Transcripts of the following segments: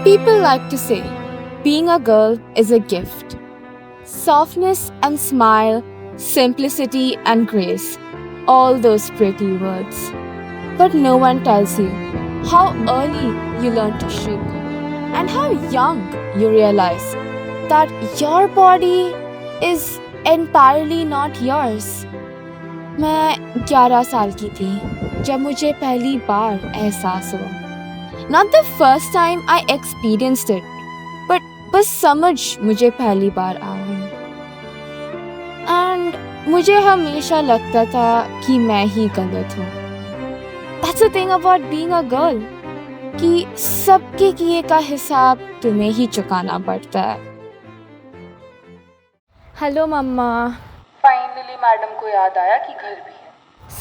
People like to say, being a girl is a gift. Softness and smile, simplicity and grace, all those pretty words. But no one tells you how early you learn to shrink and how young you realize that your body is entirely not yours. मैं 11 साल की थी जब मुझे पहली बार एहसास हुआ. Not the first time I experienced it, but बस समझ मुझे पहली बार आई. And मुझे हमेशा लगता था कि मैं ही गलत हूँ. That's the thing about being a girl, कि सबके किए का हिसाब तुम्हें ही चुकाना पड़ता है. हेलो मम्मा. फाइनली मैडम को याद आया कि घर भी है.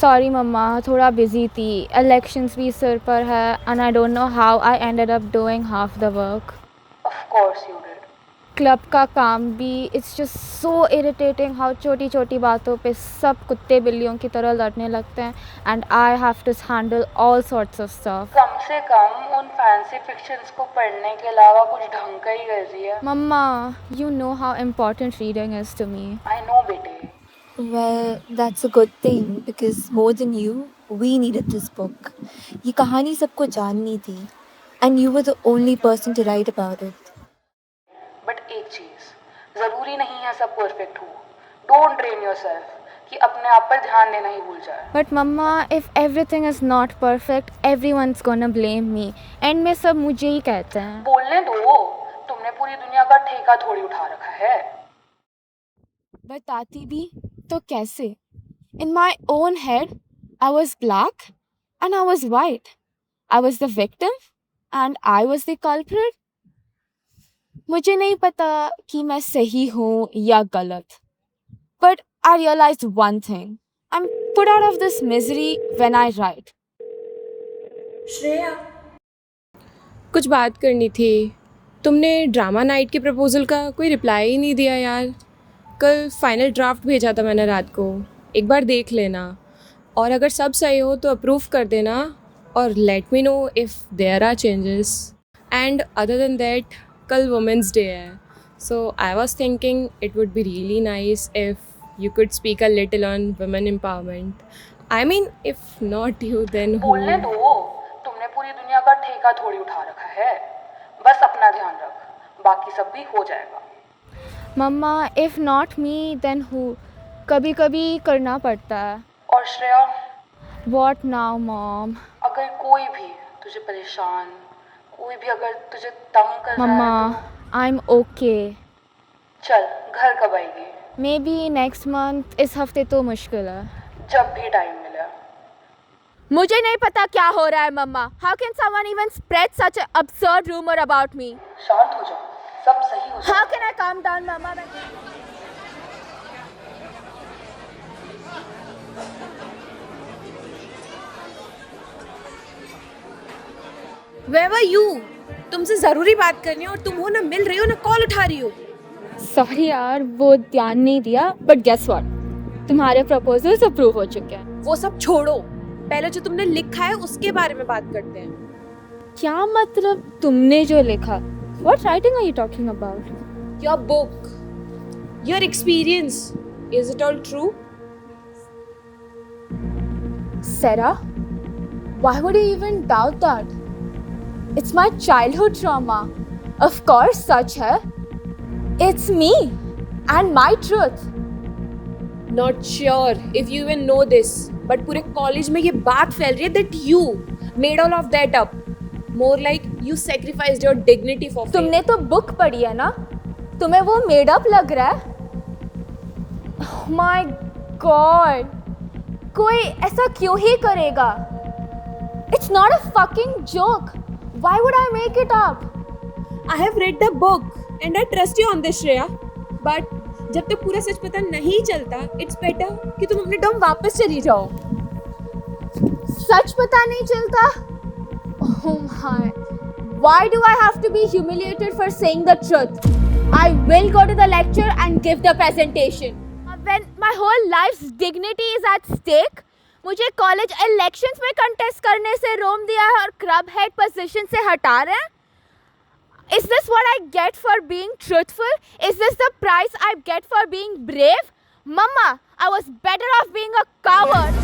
सॉरी मम्मा, थोड़ा बिजी थी. इलेक्शंस भी सिर पर है and I don't know how I ended up doing half the work. Of course you did. Club का काम भी, it's just so irritating how छोटी छोटी बातों पे सब कुत्ते बिल्लियों की तरह लड़ने लगते हैं and I have to handle all sorts of stuff. कम से कम उन फैंसी फिक्शंस को पढ़ने के अलावा कुछ ढंग का ही कर रही है. Mama, you know how important reading is to me. I know बेटे. Well, that's a good thing because more than you, we needed this book. ये कहानी सबको जाननी थी and you were the only person to write about it. But एक चीज, जरूरी नहीं है सब परफेक्ट हो. डोंट ड्रेन योरसेल्फ कि अपने आप पर ध्यान देना ही भूल जाए. But mamma, if everything is not perfect, एवरीवन's gonna blame me. एंड में सब मुझे ही कहते हैं. बोलने दो. तुमने पूरी दुनिया का ठेका थोड़ी उठा रखा है. बताती भी तो कैसे? In my own head, I was black and I was white. I was the victim and I was the culprit. मुझे नहीं पता कि मैं सही हूँ या गलत. But I realized one thing. I'm put out of this misery when I write. Shreya, कुछ बात करनी थी. तुमने ड्रामा नाइट के प्रपोज़ल का कोई रिप्लाई ही नहीं दिया यार. कल फाइनल ड्राफ्ट भेजा था मैंने रात को. एक बार देख लेना और अगर सब सही हो तो अप्रूव कर देना और let me know if there are changes. And other than that, कल वुमेंस डे है, so I was thinking it would be really nice if you could speak a little on women empowerment. I mean if not you then who. बोलने दो. तुमने पूरी दुनिया का ठेका थोड़ी उठा रखा है. बस अपना ध्यान रख, बाकी सब भी हो जाएगा. मम्मा, if not me, then who? कभी कभी करना पड़ता है. और श्रेया, What now, mom? अगर कोई भी तुझे परेशान, कोई भी अगर तुझे तंग कर रहा है मम्मा, I'm okay. चल, घर कब आएगी? Maybe next month. इस हफ्ते तो मुश्किल है. जब भी टाइम मिले. मुझे नहीं पता क्या हो रहा है मम्मा. How can someone even spread such an absurd rumor about me? शांत हो जाओ, सब सही हो How जाएगा. can I calm down, mama? Where were you? तुमसे ज़रूरी बात करनी है और तुम हो ना मिल रही हो ना कॉल उठा रही हो. सॉरी यार, वो ध्यान नहीं दिया. बट गेस व्हाट, तुम्हारे प्रपोजल्स अप्रूव हो चुके हैं. वो सब छोड़ो, पहले जो तुमने लिखा है उसके बारे में बात करते हैं. क्या मतलब तुमने जो लिखा? What writing are you talking about? Your book, your experience, is it all true? Sarah, why would you even doubt that? It's my childhood trauma. Of course, such है. It's me and my truth. Not sure if you even know this, but पूरे college में ये बात फैल रही है that you made all of that up. More like you sacrificed your dignity for fame. तुमने तो बुक पढ़ी है ना? तुम्हें वो मेड अप लग रहा है? Oh my God! कोई ऐसा क्यों ही करेगा? It's not a fucking joke. Why would I make it up? I have read the book and I trust you on this, Shreya. But जब तक पूरा सच पता नहीं चलता, it's better कि तुम अपने डोम वापस चली जाओ. सच पता नहीं चलता? Oh my. Why do I have to be humiliated for saying the truth? I will go to the lecture and give the presentation. When my whole life's dignity is at stake, मुझे college elections में contest करने से रोक दिया है और club head position से हटा रहे हैं. Is this what I get for being truthful? Is this the price I get for being brave? Mama, I was better off being a coward.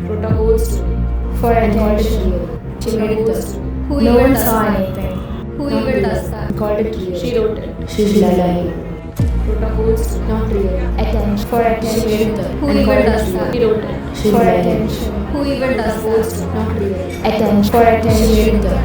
Wrote a whole story for an audition year. She made it the story. Who No even one does saw that? anything. Who Not even real. does that? Called it real. She wrote it. She's lying. Wrote a whole story. Not real. Attention. For attention. She made it the Who and even called does it that? real. She wrote it. She's For lying. attention. Who even does Whole that? story. Not real. Attention. For attention. She made it the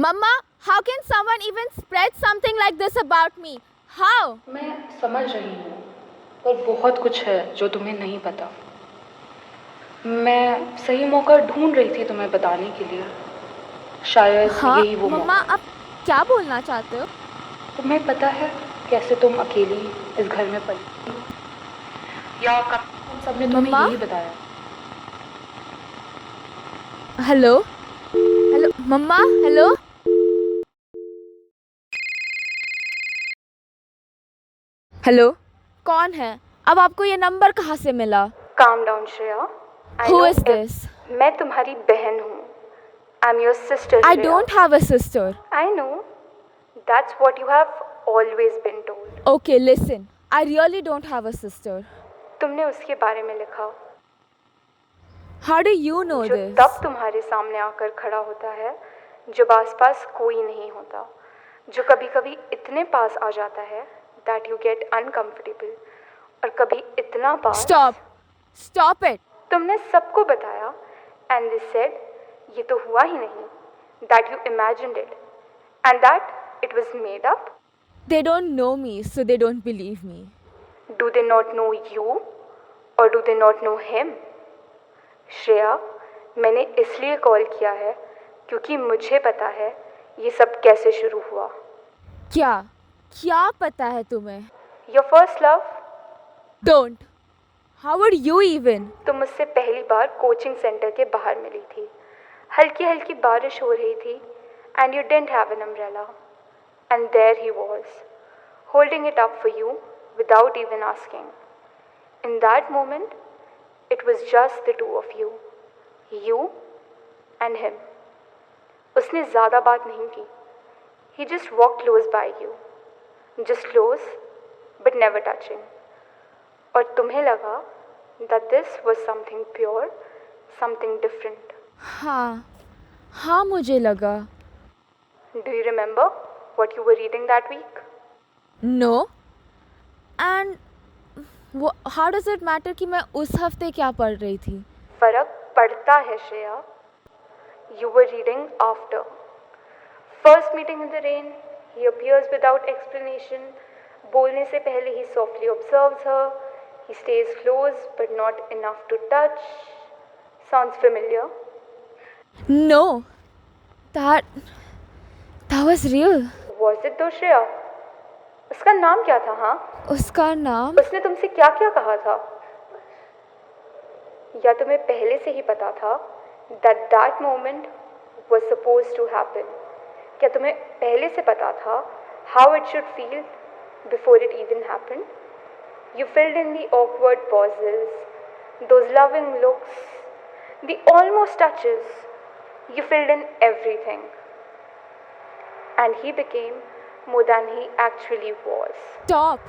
Mama, how can someone even spread something like this about me? How? मैं समझ रही हूँ, पर बहुत कुछ है जो तुम्हें नहीं पता। मैं सही मौका ढूंढ रही थी तुम्हें बताने के लिए। शायद हाँ यही वो मम्मा, मौका। आप क्या बोलना चाहते हो? तुम्हें पता है कैसे तुम अकेली इस घर में पली, या कब हम सबने तुम्हें मम्मा? यही बताया? हेलो हेलो मम्मा, हेलो। हेलो, कौन है? अब आपको ये नंबर कहाँ से मिला? Calm down Shreya. Who is this? मैं तुम्हारी बहन हूँ। I am your sister. I don't have a sister. I know, that's what you have always been told. Okay, listen. I really don't have a sister. तुमने उसके बारे में लिखा How do you know जो this? तब तुम्हारे सामने आकर खड़ा होता है जब आसपास कोई नहीं होता, जो कभी कभी इतने पास आ जाता है दैट यू गेट अनकंफर्टेबल, और कभी इतना पास। Stop. Stop it. तुमने सबको बताया एंड दे सेड ये तो हुआ ही नहीं, that you imagined it and that it was made up. They don't know me, so they don't believe me. Do they not know you और do they not know him? Shreya, मैंने इसलिए call किया है क्योंकि मुझे पता है ये सब कैसे शुरू हुआ। क्या? क्या पता है तुम्हें? Your first love. Don't. How would you even? तुम मुझसे पहली बार कोचिंग सेंटर के बाहर मिली थी। हल्की हल्की बारिश हो रही थी and you didn't have an umbrella, and there he was holding it up for you without even asking. In that moment, it was just the two of you and him. उसने ज़्यादा बात नहीं की. He just walked close by you, just close but never touching. और तुम्हें लगा that this was something pure, something different. हाँ मुझे लगा. Do you remember what you were reading that week? No. And how does it matter कि मैं उस हफ्ते क्या पढ़ रही थी? फर्क पड़ता है Shreya. You were reading after. First meeting in the rain, he appears without explanation. बोलने से पहले he softly observes her. He stays close but not enough to touch. Sounds familiar? No. That was real. Was it though Shreya? उसका नाम क्या था? हाँ, उसका नाम? उसने तुमसे क्या क्या कहा था? या तुम्हें पहले से ही पता था that moment was supposed to happen? क्या तुम्हें पहले से पता था how it should feel before it even happened? You filled in the awkward pauses, those loving looks, the almost touches. You filled in everything. And he became more than he actually was. Stop.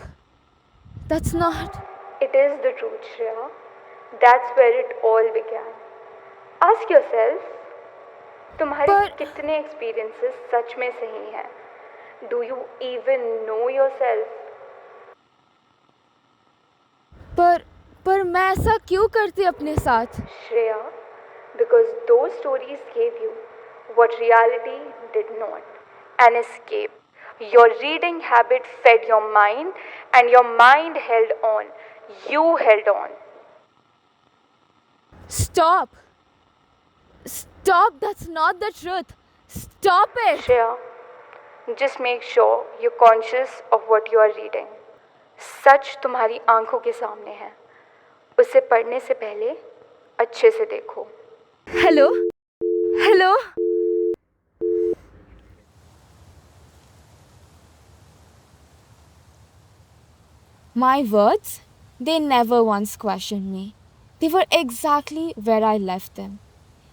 That's not. It is the truth, Shreya. That's where it all began. Ask yourself, तुम्हारे कितने experiences सच में सही हैं? Do you even know yourself? पर मैं ऐसा क्यों करती अपने साथ? Shreya, because those stories gave you what reality did not. An escape. Your reading habit fed your mind and your mind held on. You held on. Stop. Stop. That's not the truth. Stop it. Shreya, just make sure you're conscious of what you are reading. सच तुम्हारी आंखों के सामने है. उसे पढ़ने से पहले अच्छे से देखो. Hello hello My words, they never once questioned me. They were exactly where I left them.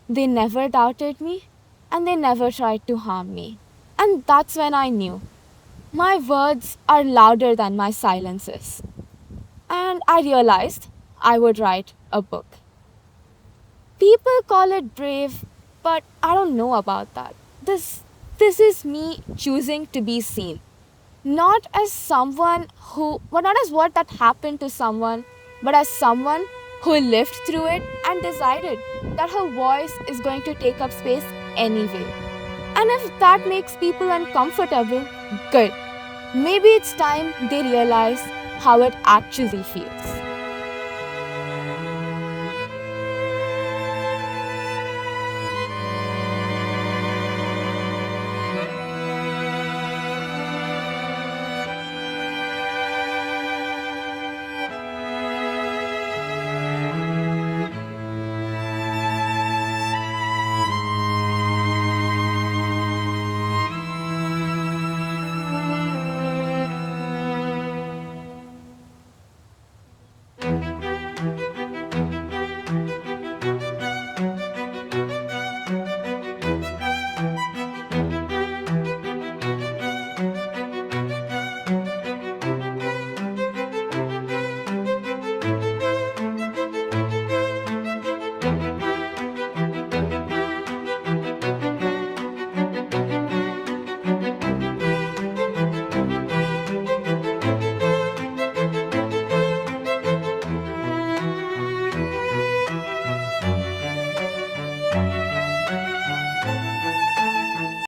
They never doubted me and they never tried to harm me. And that's when I knew my words are louder than my silences. And I realized I would write a book. People call it brave, but I don't know about that. This is me choosing to be seen. Not as someone who, well, not as what that happened to someone, but as someone who lived through it and decided that her voice is going to take up space anyway. And if that makes people uncomfortable, good. Maybe it's time they realize how it actually feels.